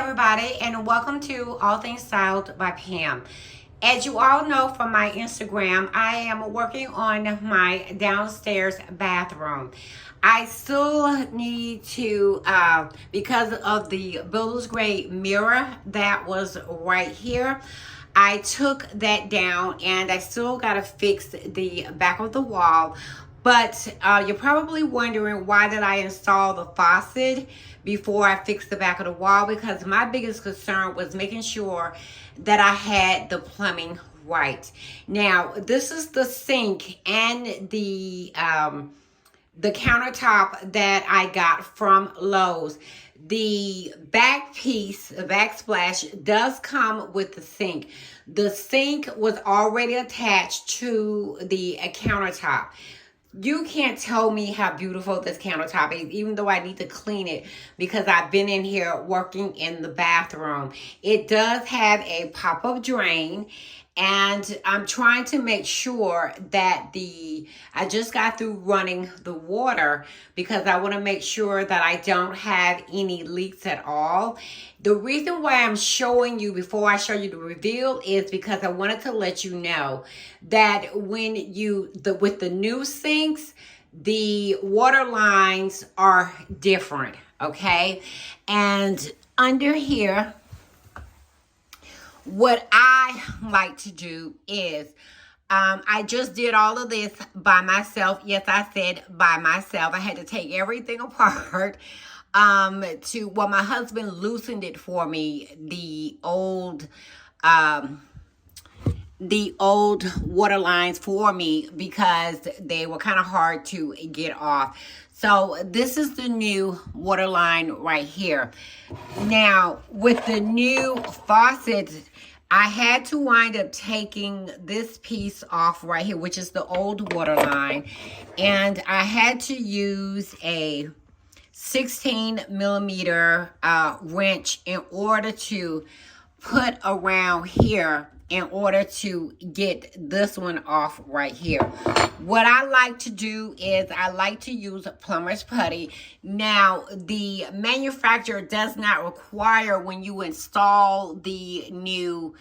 everybody, and welcome to All Things Styled by Pam. As you all know from my Instagram, I am working on my downstairs bathroom. I still need to, because of the builder's grade mirror that was right here, I took that down and I still got to fix the back of the wall. But you're probably wondering, why did I install the faucet before I fixed the back of the wall? Because my biggest concern was making sure that I had the plumbing right. Now, this is the sink and the countertop that I got from Lowe's. The back piece, the backsplash, does come with the sink. The sink was already attached to the countertop. You can't tell me how beautiful this countertop is, even though I need to clean it because I've been in here working in the bathroom. It does have a pop-up drain, and I'm trying to make sure that I just got through running the water because I want to make sure that I don't have any leaks at all. The reason why I'm showing you before I show you the reveal is because I wanted to let you know that when with the new sinks, the water lines are different, okay? And under here, what I like to do is, I just did all of this by myself. Yes, I said by myself. I had to take everything apart. My husband loosened it for me, the old water lines for me, because they were kind of hard to get off. So this is the new water line right here. Now, with the new faucet, I had to wind up taking this piece off right here, which is the old water line. And I had to use a 16 millimeter wrench in order to put around here in order to get this one off right here. What I like to do is I like to use plumber's putty. Now, the manufacturer does not require, when you install the new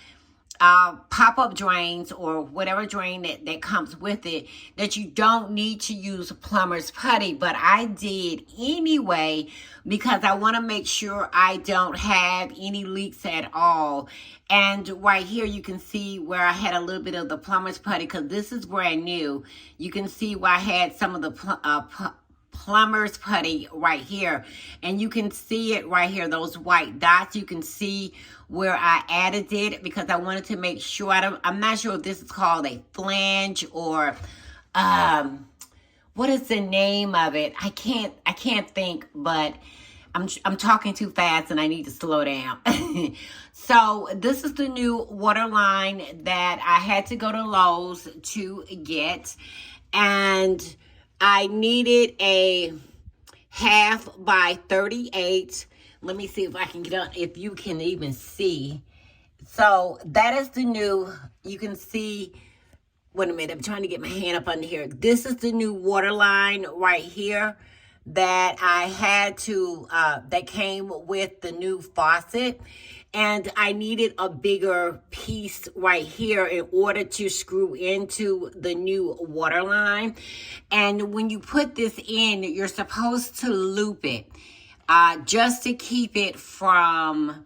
pop-up drains or whatever drain that comes with it, that you don't need to use plumber's putty, but I did anyway because I want to make sure I don't have any leaks at all. And right here you can see where I had a little bit of the plumber's putty, because this is brand new. You can see where I had some of the plumber's putty right here, and you can see it right here, those white dots. You can see where I added it because I wanted to make sure. I'm not sure if this is called a flange or what is the name of it? I can't think, but I'm talking too fast and I need to slow down. So this is the new water line that I had to go to Lowe's to get, and I needed a 1/2 by 38. Let me see if I can get on, if you can even see. So that is the new, you can see, wait a minute, I'm trying to get my hand up under here. This is the new water line right here that I had to, that came with the new faucet. And I needed a bigger piece right here in order to screw into the new water line. And when you put this in, you're supposed to loop it, just to keep it from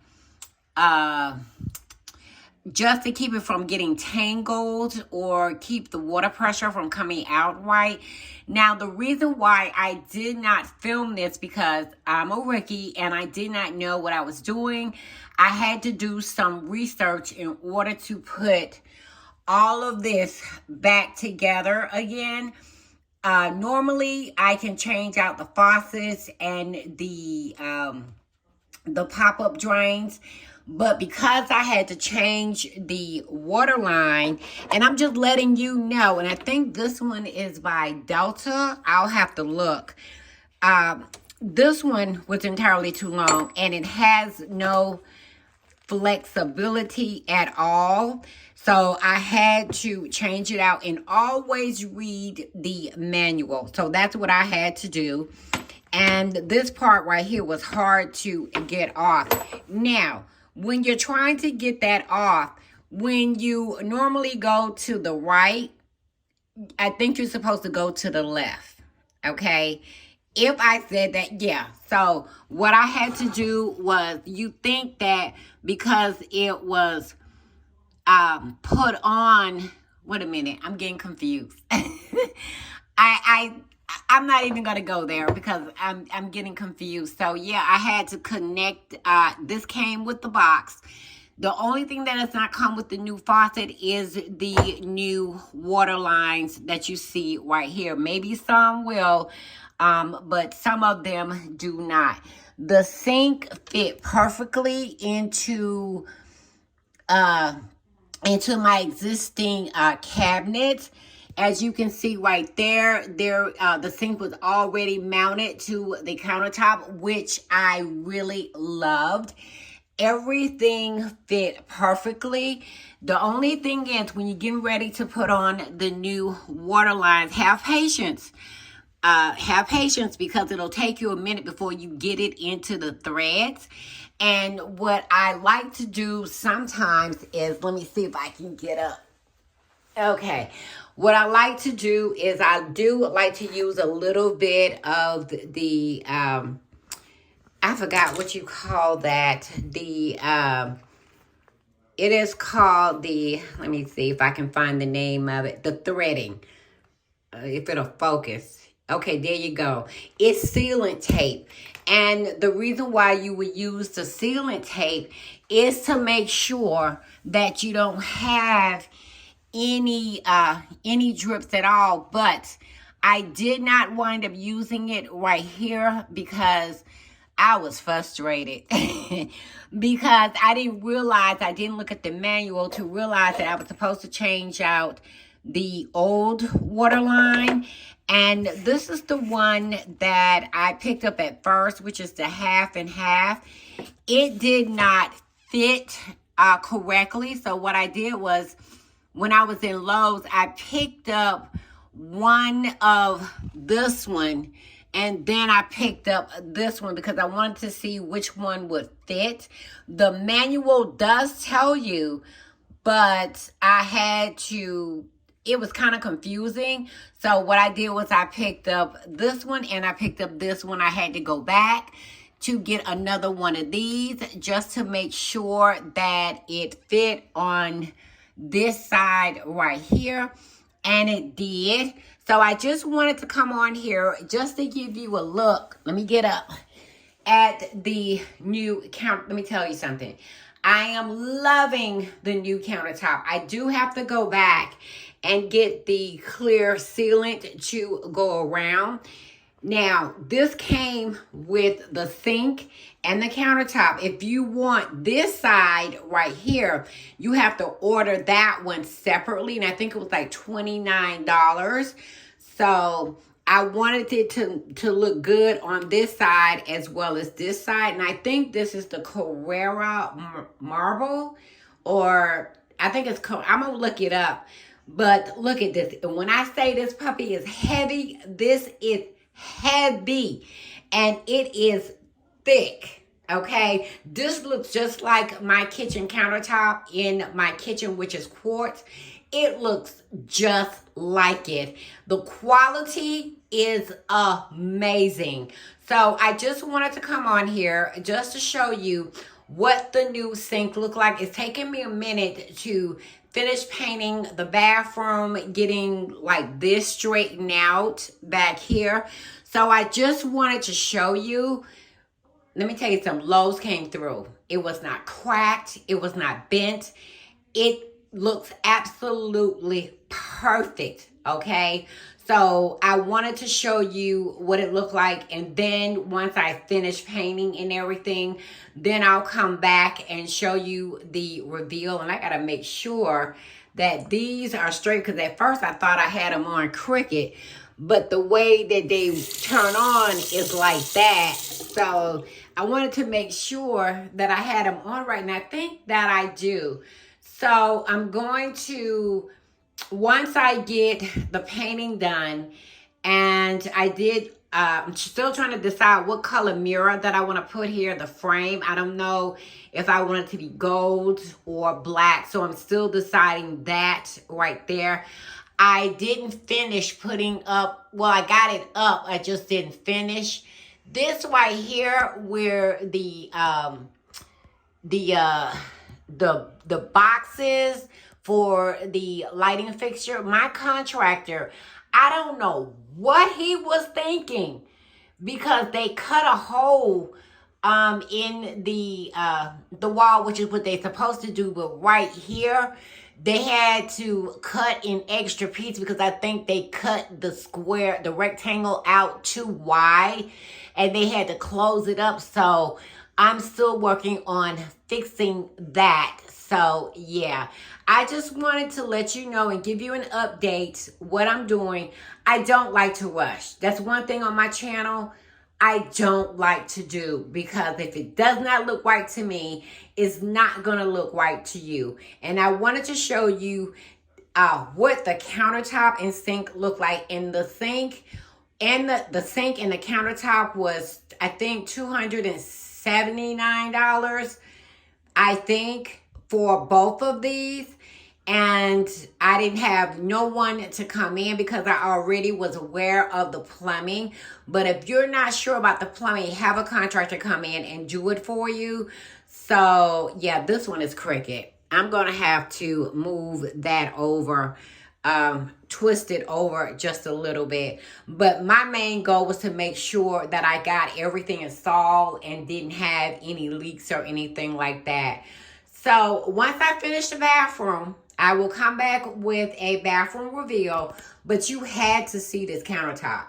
getting tangled or keep the water pressure from coming out right. Now, the reason why I did not film this, because I'm a rookie and I did not know what I was doing. I had to do some research in order to put all of this back together again. Normally, I can change out the faucets and the pop-up drains. But because I had to change the water line, and I'm just letting you know, and I think this one is by Delta. I'll have to look. This one was entirely too long, and it has no flexibility at all. So I had to change it out, and always read the manual. So that's what I had to do. And this part right here was hard to get off. Now, when you're trying to get that off, when you normally go to the right, I think you're supposed to go to the left. Okay? If I said that, yeah. So what I had to do was, you think that because it was put on, wait a minute, I'm getting confused. I'm not even gonna go there because I'm getting confused. So yeah, I had to connect. This came with the box. The only thing that does not come with the new faucet is the new water lines that you see right here. Maybe some will, but some of them do not. The sink fit perfectly into my existing cabinet. As you can see right there, the sink was already mounted to the countertop, which I really loved. Everything fit perfectly. The only thing is, when you're getting ready to put on the new water lines, have patience. Have patience, because it'll take you a minute before you get it into the threads. And what I like to do sometimes is, let me see if I can get up. Okay. What I like to do is, I do like to use a little bit of the, I forgot what you call that. It is called the, let me see if I can find the name of it. The threading. If it'll focus. Okay, there you go. It's sealant tape. And the reason why you would use the sealant tape is to make sure that you don't have any drips at all. But I did not wind up using it right here because I was frustrated because I didn't realize, I didn't look at the manual to realize that I was supposed to change out the old water line. And this is the one that I picked up at first, which is the half and half. It did not fit correctly. So what I did was, when I was in Lowe's, I picked up one of this one, and then I picked up this one because I wanted to see which one would fit. The manual does tell you, but I had to, it was kind of confusing. So what I did was, I picked up this one and I picked up this one. I had to go back to get another one of these just to make sure that it fit on this side right here. And it did. So I just wanted to come on here just to give you a look. Let me get up at the new count. Let me tell you something. I am loving the new countertop. I do have to go back and get the clear sealant to go around. Now, this came with the sink and the countertop. If you want this side right here, you have to order that one separately. And I think it was like $29. So I wanted it to look good on this side as well as this side. And I think this is the Carrera marble, or I think it's, I'm going to look it up. But look at this. When I say this puppy is heavy, this is heavy. And it is thick. Okay. This looks just like my kitchen countertop in my kitchen, which is Quarts. It looks just like it. The quality is amazing. So I just wanted to come on here just to show you what the new sink looked like. It's taken me a minute to finish painting the bathroom, getting like this straightened out back here. So I just wanted to show you. Let me tell you something. Lowe's came through. It was not cracked. It was not bent. It looks absolutely perfect. Okay. So I wanted to show you what it looked like. And then once I finish painting and everything, then I'll come back and show you the reveal. And I got to make sure that these are straight, because at first I thought I had them on crooked, but the way that they turn on is like that. So I wanted to make sure that I had them on right. And I think that I do. So I'm going to, once I get the painting done, and I did I'm still trying to decide what color mirror that I want to put here, the frame. I don't know if I want it to be gold or black, so I'm still deciding that right there. I didn't finish putting up, well, I got it up, I just didn't finish. This right here where the boxes for the lighting fixture, my contractor, I don't know what he was thinking, because they cut a hole in the wall, which is what they're supposed to do, but right here they had to cut an extra piece because I think they cut the rectangle out too wide, and they had to close it up. So I'm still working on fixing that. So yeah, I just wanted to let you know and give you an update what I'm doing. I don't like to rush. That's one thing on my channel I don't like to do, because if it does not look right to me, it's not going to look right to you. And I wanted to show you what the countertop and sink look like. In the sink and the sink and the countertop was, I think, $279, I think, for both of these. And I didn't have no one to come in because I already was aware of the plumbing. But if you're not sure about the plumbing, have a contractor come in and do it for you. So yeah, this one is crooked. I'm going to have to move that over, twist it over just a little bit. But my main goal was to make sure that I got everything installed and didn't have any leaks or anything like that. So once I finish the bathroom, I will come back with a bathroom reveal, but you had to see this countertop,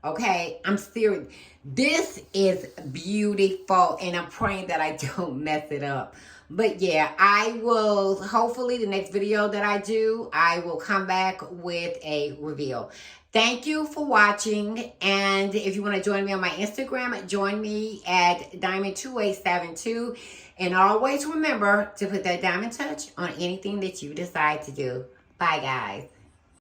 okay? I'm serious. This is beautiful, and I'm praying that I don't mess it up. But yeah, I will, hopefully the next video that I do, I will come back with a reveal. Thank you for watching, and if you want to join me on my Instagram, join me at Diamond2872. And always remember to put that diamond touch on anything that you decide to do. Bye, guys.